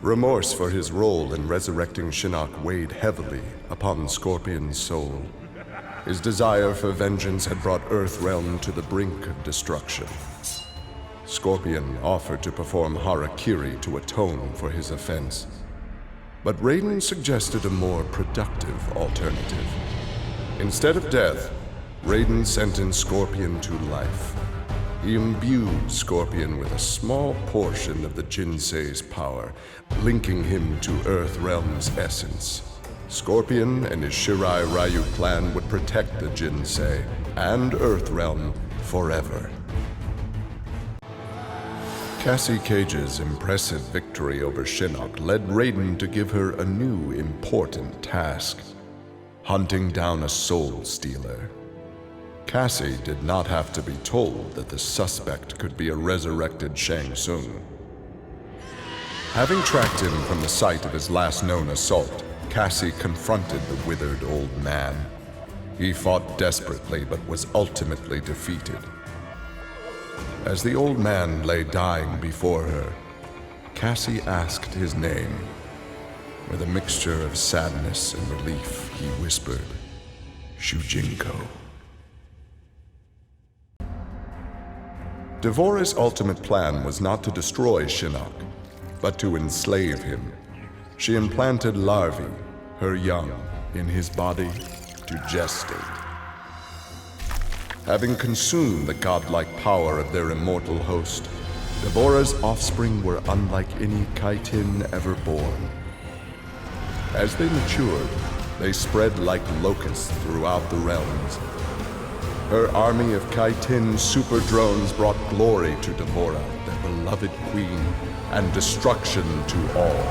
Remorse for his role in resurrecting Shinnok weighed heavily upon Scorpion's soul. His desire for vengeance had brought Earthrealm to the brink of destruction. Scorpion offered to perform harakiri to atone for his offense. But Raiden suggested a more productive alternative. Instead of death, Raiden sentenced Scorpion to life. He imbued Scorpion with a small portion of the Jinsei's power, linking him to Earthrealm's essence. Scorpion and his Shirai Ryu clan would protect the Jinsei and Earthrealm forever. Cassie Cage's impressive victory over Shinnok led Raiden to give her a new important task: hunting down a soul stealer. Cassie did not have to be told that the suspect could be a resurrected Shang Tsung. Having tracked him from the site of his last known assault, Cassie confronted the withered old man. He fought desperately but was ultimately defeated. As the old man lay dying before her, Cassie asked his name. With a mixture of sadness and relief, he whispered, "Shujinko." Devora's ultimate plan was not to destroy Shinnok, but to enslave him. She implanted larvae, her young, in his body to gestate. Having consumed the godlike power of their immortal host, Devora's offspring were unlike any Kaitin ever born. As they matured, they spread like locusts throughout the realms. Her army of Kaitin super drones brought glory to Devora, their beloved queen, and destruction to all.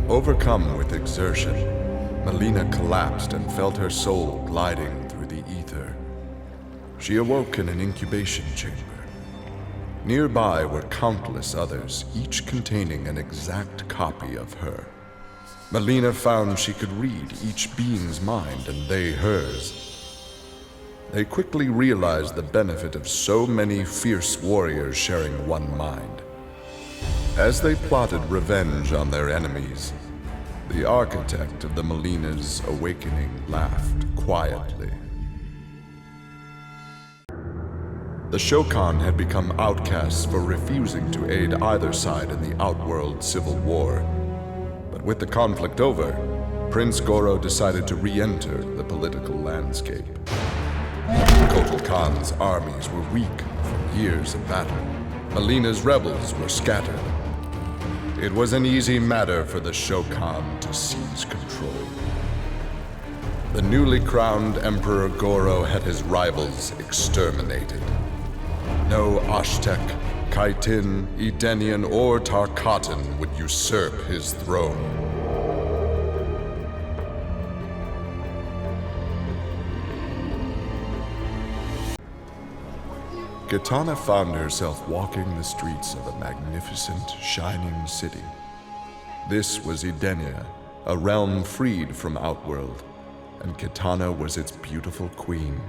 Overcome with exertion, Mileena collapsed and felt her soul gliding through the ether. She awoke in an incubation chamber. Nearby were countless others, each containing an exact copy of her. Mileena found she could read each being's mind and they hers. They quickly realized the benefit of so many fierce warriors sharing one mind. As they plotted revenge on their enemies, the architect of the Mileena's awakening laughed quietly. The Shokan had become outcasts for refusing to aid either side in the Outworld civil war. But with the conflict over, Prince Goro decided to re-enter the political landscape. Kotal Khan's armies were weak from years of battle. Mileena's rebels were scattered. It was an easy matter for the Shokan to seize control. The newly crowned Emperor Goro had his rivals exterminated. No Ashtek, Kaitin, Edenian, or Tarkatan would usurp his throne. Kitana found herself walking the streets of a magnificent, shining city. This was Edenia, a realm freed from Outworld, and Kitana was its beautiful queen.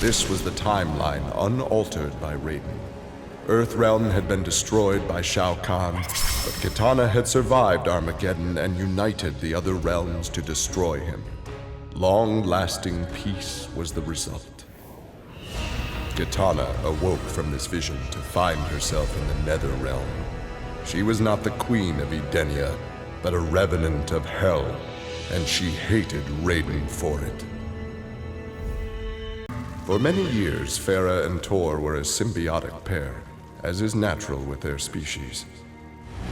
This was the timeline unaltered by Raiden. Earthrealm had been destroyed by Shao Kahn, but Kitana had survived Armageddon and united the other realms to destroy him. Long-lasting peace was the result. Kitana awoke from this vision to find herself in the Nether Realm. She was not the queen of Edenia, but a revenant of hell, and she hated Raiden for it. For many years, Farah and Tor were a symbiotic pair, as is natural with their species.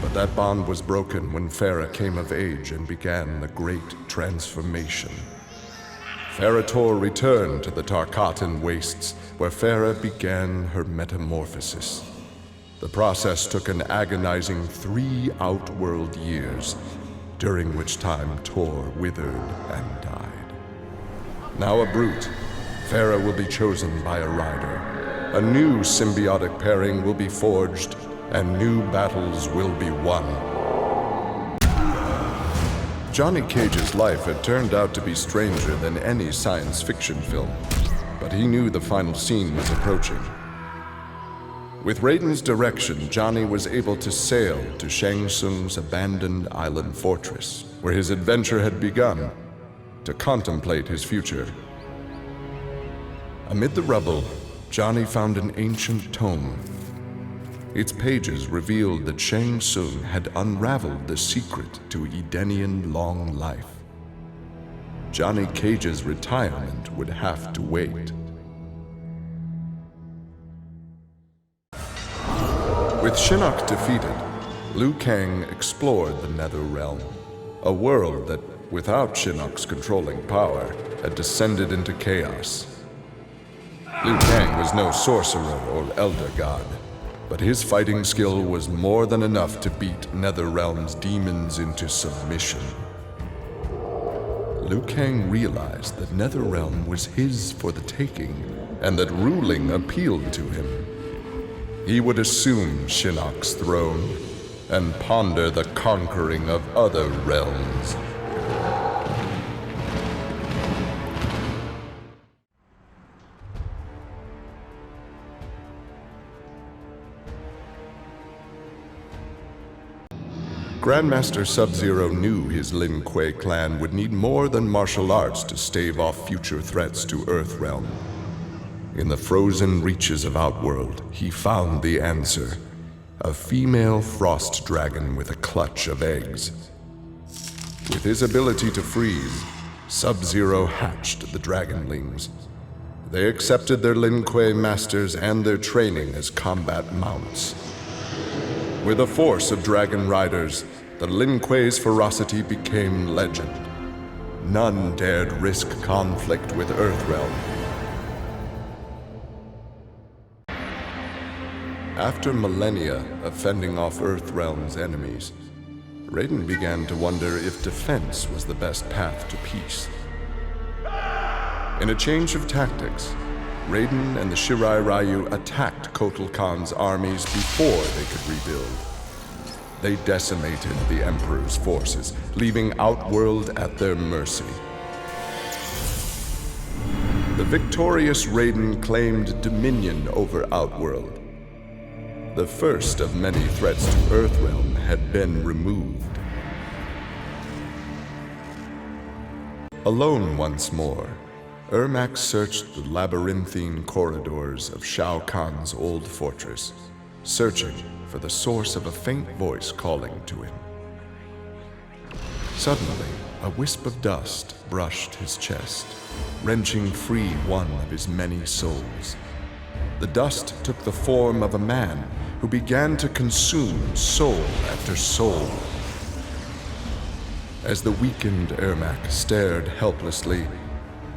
But that bond was broken when Farah came of age and began the Great Transformation. Farah Tor returned to the Tarkatan Wastes, where Farah began her metamorphosis. The process took an agonizing 3 Outworld years, during which time Tor withered and died. Now a brute, Farah will be chosen by a rider. A new symbiotic pairing will be forged, and new battles will be won. Johnny Cage's life had turned out to be stranger than any science fiction film, but he knew the final scene was approaching. With Raiden's direction, Johnny was able to sail to Shang Tsung's abandoned island fortress, where his adventure had begun, to contemplate his future. Amid the rubble, Johnny found an ancient tome. Its pages revealed that Shang Tsung had unraveled the secret to Edenian long life. Johnny Cage's retirement would have to wait. With Shinnok defeated, Liu Kang explored the Nether Realm, a world that, without Shinnok's controlling power, had descended into chaos. Liu Kang was no sorcerer or elder god, but his fighting skill was more than enough to beat Netherrealm's demons into submission. Liu Kang realized that Netherrealm was his for the taking, and that ruling appealed to him. He would assume Shinnok's throne and ponder the conquering of other realms. Grandmaster Sub-Zero knew his Lin Kuei clan would need more than martial arts to stave off future threats to Earthrealm. In the frozen reaches of Outworld, he found the answer: a female frost dragon with a clutch of eggs. With his ability to freeze, Sub-Zero hatched the Dragonlings. They accepted their Lin Kuei masters and their training as combat mounts. With a force of dragon riders, the Lin Kuei's ferocity became legend. None dared risk conflict with Earthrealm. After millennia of fending off Earthrealm's enemies, Raiden began to wonder if defense was the best path to peace. In a change of tactics, Raiden and the Shirai Ryu attacked Kotal Khan's armies before they could rebuild. They decimated the Emperor's forces, leaving Outworld at their mercy. The victorious Raiden claimed dominion over Outworld. The first of many threats to Earthrealm had been removed. Alone once more, Ermac searched the labyrinthine corridors of Shao Kahn's old fortress, searching for the source of a faint voice calling to him. Suddenly, a wisp of dust brushed his chest, wrenching free one of his many souls. The dust took the form of a man who began to consume soul after soul. As the weakened Ermac stared helplessly,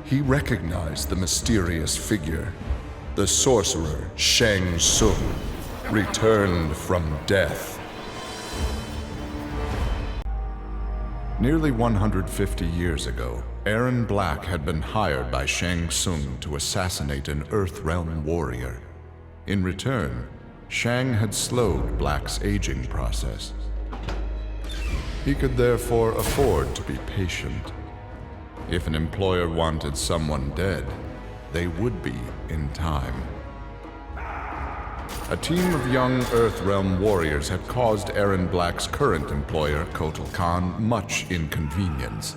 he recognized the mysterious figure. The sorcerer Shang Tsung, returned from death. Nearly 150 years ago, Erron Black had been hired by Shang Tsung to assassinate an Earthrealm warrior. In return, Shang had slowed Black's aging process. He could therefore afford to be patient. If an employer wanted someone dead, they would be in time. A team of young Earthrealm warriors had caused Erron Black's current employer, Kotal Khan, much inconvenience.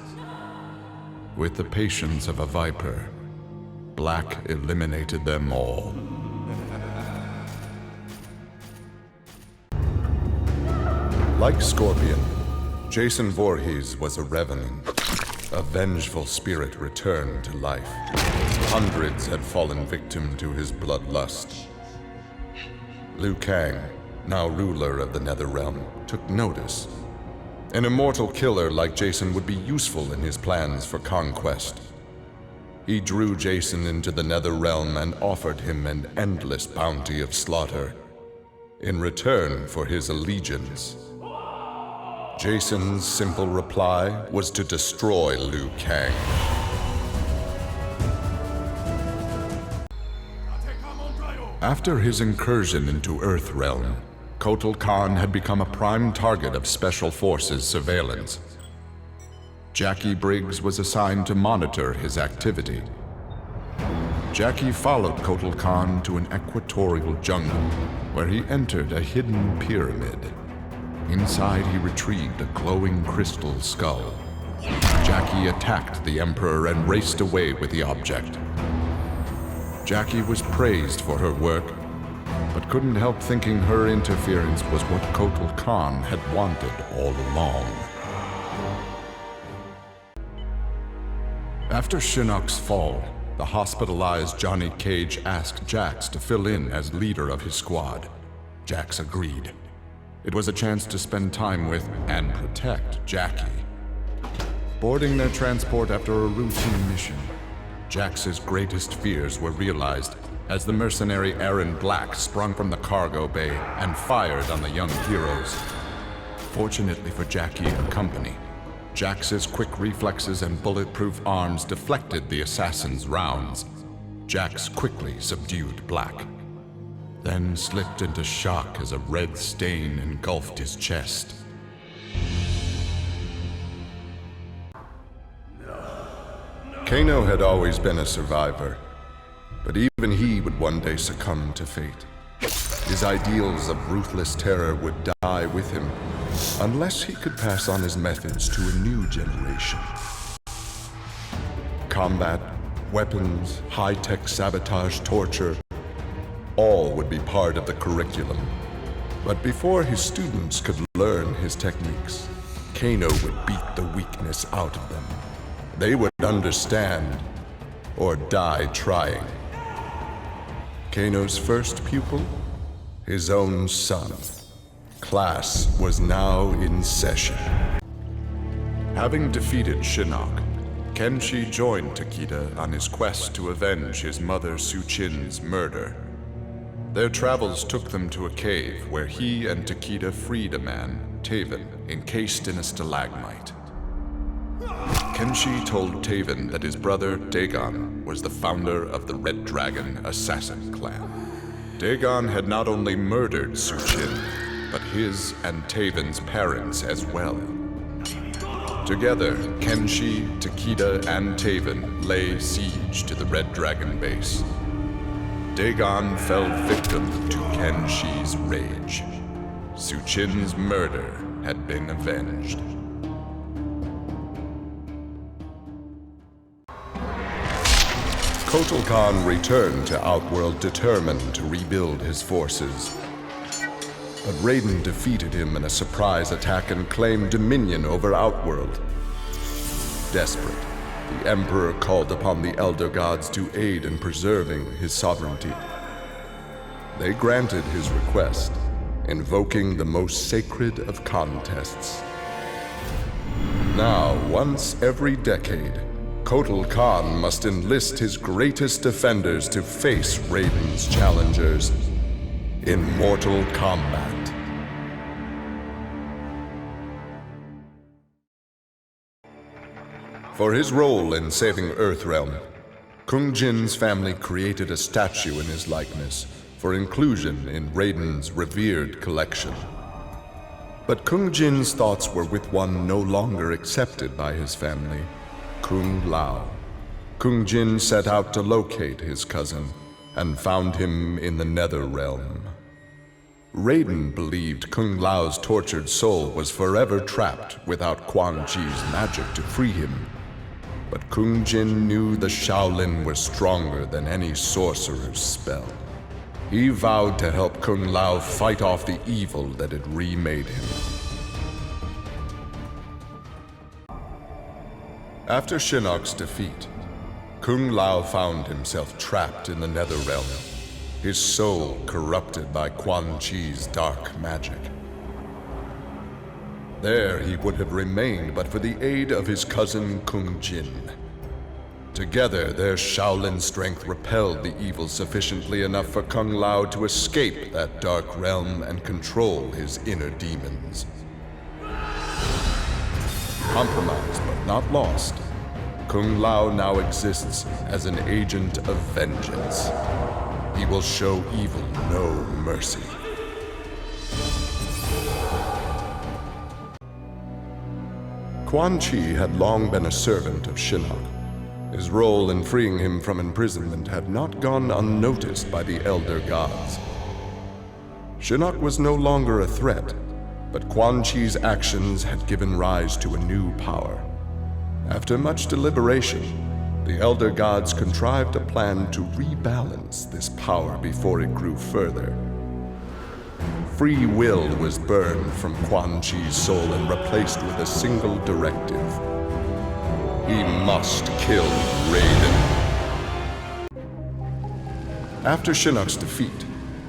With the patience of a viper, Black eliminated them all. Like Scorpion, Jason Voorhees was a revenant. A vengeful spirit returned to life. Hundreds had fallen victim to his bloodlust. Liu Kang, now ruler of the Netherrealm, took notice. An immortal killer like Jason would be useful in his plans for conquest. He drew Jason into the Netherrealm and offered him an endless bounty of slaughter, in return for his allegiance. Jason's simple reply was to destroy Liu Kang. After his incursion into Earthrealm, Kotal Khan had become a prime target of Special Forces surveillance. Jackie Briggs was assigned to monitor his activity. Jackie followed Kotal Khan to an equatorial jungle, where he entered a hidden pyramid. Inside, he retrieved a glowing crystal skull. Jackie attacked the Emperor and raced away with the object. Jackie was praised for her work, but couldn't help thinking her interference was what Kotal Khan had wanted all along. After Shinnok's fall, the hospitalized Johnny Cage asked Jax to fill in as leader of his squad. Jax agreed. It was a chance to spend time with and protect Jackie. Boarding their transport after a routine mission, Jax's greatest fears were realized as the mercenary Aaron Black sprung from the cargo bay and fired on the young heroes. Fortunately for Jackie and company, Jax's quick reflexes and bulletproof arms deflected the assassin's rounds. Jax quickly subdued Black, then slipped into shock as a red stain engulfed his chest. Kano had always been a survivor, but even he would one day succumb to fate. His ideals of ruthless terror would die with him, unless he could pass on his methods to a new generation. Combat, weapons, high-tech sabotage, torture, all would be part of the curriculum. But before his students could learn his techniques, Kano would beat the weakness out of them. They would understand, or die trying. Kano's first pupil? His own son. Class was now in session. Having defeated Shinnok, Kenshi joined Takeda on his quest to avenge his mother Su-Chin's murder. Their travels took them to a cave where he and Takeda freed a man, Taven, encased in a stalagmite. Kenshi told Taven that his brother, Dagon, was the founder of the Red Dragon Assassin Clan. Dagon had not only murdered Su-Chin, but his and Taven's parents as well. Together, Kenshi, Takeda, and Taven lay siege to the Red Dragon base. Dagon fell victim to Kenshi's rage. Su-Chin's murder had been avenged. Kotal Khan returned to Outworld determined to rebuild his forces. But Raiden defeated him in a surprise attack and claimed dominion over Outworld. Desperate, the Emperor called upon the Elder Gods to aid in preserving his sovereignty. They granted his request, invoking the most sacred of contests. Now, once every decade, Kotal Khan must enlist his greatest defenders to face Raiden's challengers in mortal combat. For his role in saving Earthrealm, Kung Jin's family created a statue in his likeness for inclusion in Raiden's revered collection. But Kung Jin's thoughts were with one no longer accepted by his family, Kung Lao. Kung Jin set out to locate his cousin and found him in the Nether Realm. Raiden believed Kung Lao's tortured soul was forever trapped without Quan Chi's magic to free him. But Kung Jin knew the Shaolin were stronger than any sorcerer's spell. He vowed to help Kung Lao fight off the evil that had remade him. After Shinnok's defeat, Kung Lao found himself trapped in the Netherrealm, his soul corrupted by Quan Chi's dark magic. There he would have remained but for the aid of his cousin Kung Jin. Together, their Shaolin strength repelled the evil sufficiently enough for Kung Lao to escape that dark realm and control his inner demons. Compromised but not lost, Kung Lao now exists as an agent of vengeance. He will show evil no mercy. Quan Chi had long been a servant of Shinnok. His role in freeing him from imprisonment had not gone unnoticed by the Elder Gods. Shinnok was no longer a threat, but Quan Chi's actions had given rise to a new power. After much deliberation, the Elder Gods contrived a plan to rebalance this power before it grew further. Free will was burned from Quan Chi's soul and replaced with a single directive. He must kill Raiden. After Shinnok's defeat,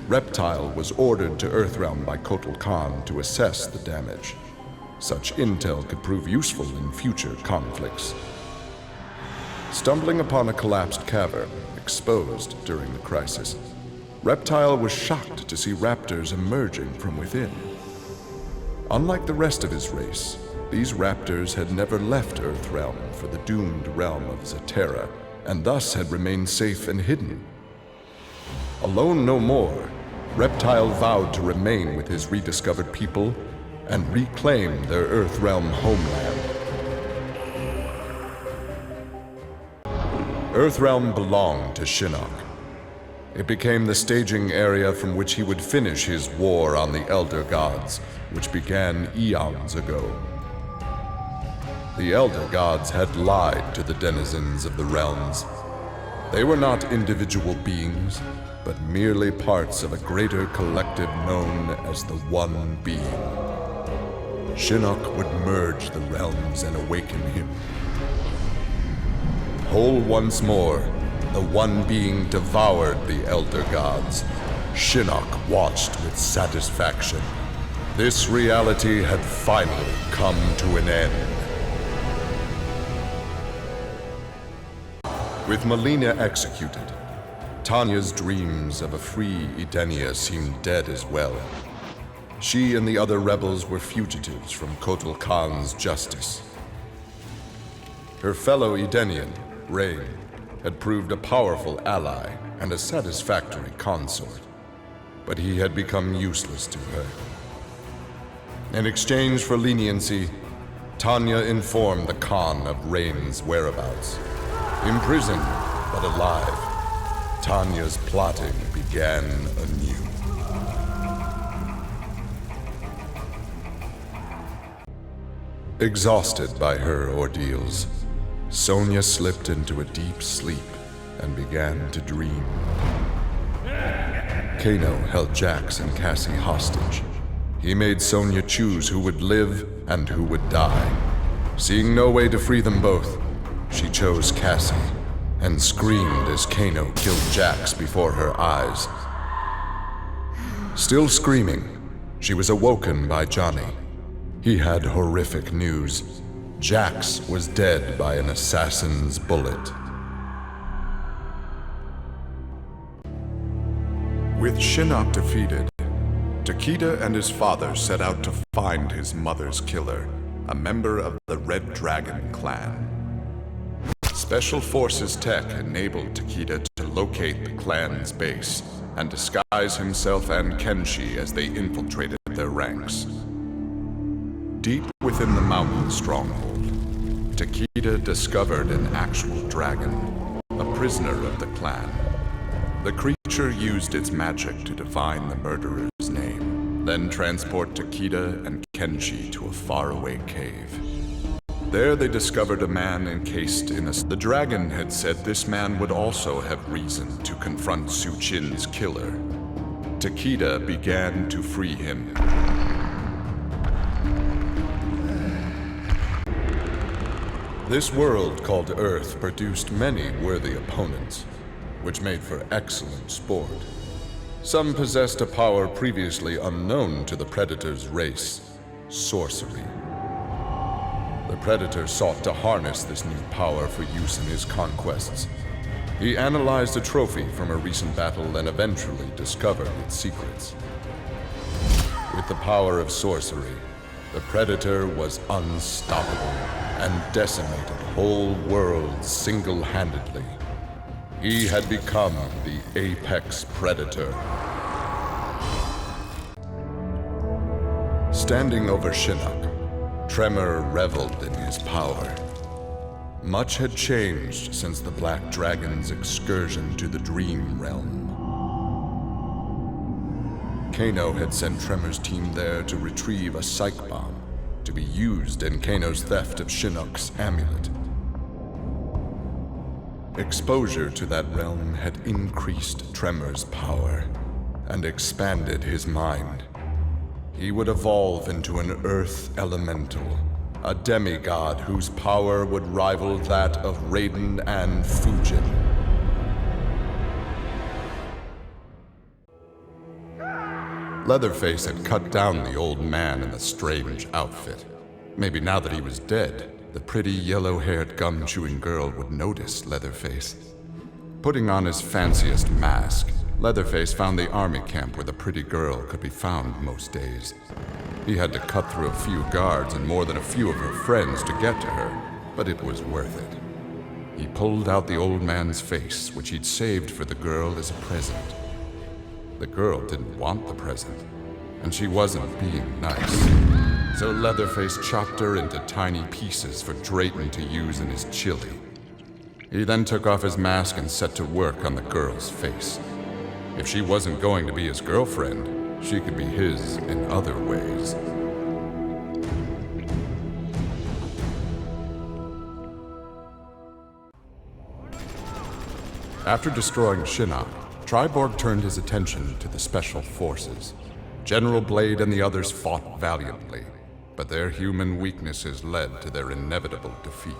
Reptile was ordered to Earthrealm by Kotal Khan to assess the damage. Such intel could prove useful in future conflicts. Stumbling upon a collapsed cavern, exposed during the crisis, Reptile was shocked to see raptors emerging from within. Unlike the rest of his race, these raptors had never left Earthrealm for the doomed realm of Zaterra, and thus had remained safe and hidden. Alone no more, Reptile vowed to remain with his rediscovered people and reclaim their Earthrealm homeland. Earthrealm belonged to Shinnok. It became the staging area from which he would finish his war on the Elder Gods, which began eons ago. The Elder Gods had lied to the denizens of the realms. They were not individual beings, but merely parts of a greater collective known as the One Being. Shinnok would merge the realms and awaken him. Whole once more, the One Being devoured the Elder Gods. Shinnok watched with satisfaction. This reality had finally come to an end. With Melina executed, Tanya's dreams of a free Edenia seemed dead as well. She and the other rebels were fugitives from Kotal Khan's justice. Her fellow Edenian, Rain, had proved a powerful ally and a satisfactory consort, but he had become useless to her. In exchange for leniency, Tanya informed the Khan of Rain's whereabouts. Imprisoned, but alive, Tanya's plotting began anew. Exhausted by her ordeals, Sonya slipped into a deep sleep and began to dream. Kano held Jax and Cassie hostage. He made Sonya choose who would live and who would die. Seeing no way to free them both, she chose Cassie and screamed as Kano killed Jax before her eyes. Still screaming, she was awoken by Johnny. He had horrific news. Jax was dead by an assassin's bullet. With Shinnok defeated, Takeda and his father set out to find his mother's killer, a member of the Red Dragon clan. Special Forces tech enabled Takeda to locate the clan's base and disguise himself and Kenshi as they infiltrated their ranks. Deep within the mountain stronghold, Takeda discovered an actual dragon, a prisoner of the clan. The creature used its magic to divine the murderer's name, then transport Takeda and Kenshi to a faraway cave. There they discovered a man encased in a... The dragon had said this man would also have reason to confront Su Qin's killer. Takeda began to free him. This world called Earth produced many worthy opponents, which made for excellent sport. Some possessed a power previously unknown to the Predator's race, sorcery. The Predator sought to harness this new power for use in his conquests. He analyzed a trophy from a recent battle and eventually discovered its secrets. With the power of sorcery, the Predator was unstoppable and decimated whole worlds single-handedly. He had become the apex predator. Standing over Shinnok, Tremor reveled in his power. Much had changed since the Black Dragon's excursion to the Dream Realm. Kano had sent Tremor's team there to retrieve a psych bomb to be used in Kano's theft of Shinnok's amulet. Exposure to that realm had increased Tremor's power and expanded his mind. He would evolve into an earth elemental, a demigod whose power would rival that of Raiden and Fujin. Leatherface had cut down the old man in the strange outfit. Maybe now that he was dead, the pretty yellow-haired gum-chewing girl would notice Leatherface. Putting on his fanciest mask, Leatherface found the army camp where the pretty girl could be found most days. He had to cut through a few guards and more than a few of her friends to get to her, but it was worth it. He pulled out the old man's face, which he'd saved for the girl as a present. The girl didn't want the present, and she wasn't being nice. So Leatherface chopped her into tiny pieces for Drayton to use in his chili. He then took off his mask and set to work on the girl's face. If she wasn't going to be his girlfriend, she could be his in other ways. After destroying Shinnok, Tri-borg turned his attention to the Special Forces. General Blade and the others fought valiantly, but their human weaknesses led to their inevitable defeat.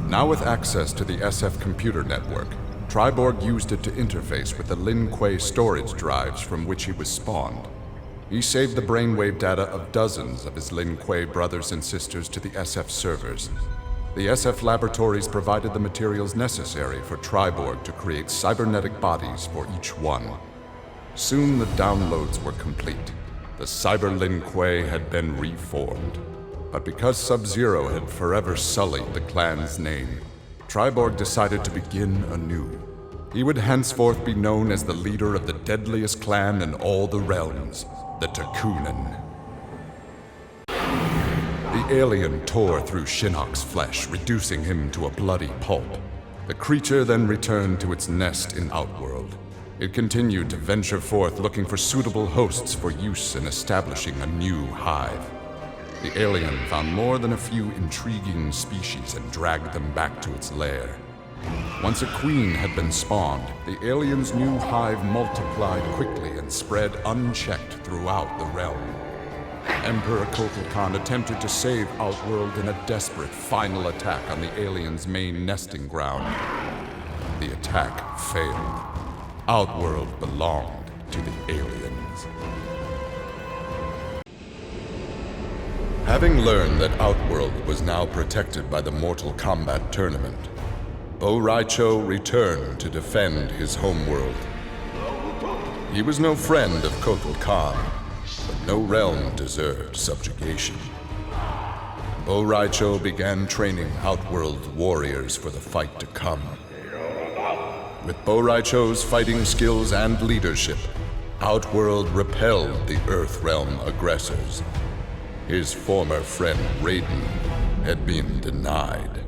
Now with access to the SF computer network, Tri-borg used it to interface with the Lin Kuei storage drives from which he was spawned. He saved the brainwave data of dozens of his Lin Kuei brothers and sisters to the SF servers. The SF laboratories provided the materials necessary for Tri-borg to create cybernetic bodies for each one. Soon the downloads were complete. The Cyber Lin Kuei had been reformed. But because Sub-Zero had forever sullied the clan's name, Tri-borg decided to begin anew. He would henceforth be known as the leader of the deadliest clan in all the realms, the Takunin. The alien tore through Shinnok's flesh, reducing him to a bloody pulp. The creature then returned to its nest in Outworld. It continued to venture forth looking for suitable hosts for use in establishing a new hive. The alien found more than a few intriguing species and dragged them back to its lair. Once a queen had been spawned, the alien's new hive multiplied quickly and spread unchecked throughout the realm. Emperor Kotal Khan attempted to save Outworld in a desperate final attack on the alien's main nesting ground. The attack failed. Outworld belonged to the aliens. Having learned that Outworld was now protected by the Mortal Kombat tournament, Bo' Rai Cho returned to defend his homeworld. He was no friend of Kotal Khan, but no realm deserved subjugation. Bo' Rai Cho began training Outworld warriors for the fight to come. With Bo' Rai Cho's fighting skills and leadership, Outworld repelled the Earth Realm aggressors. His former friend Raiden had been denied.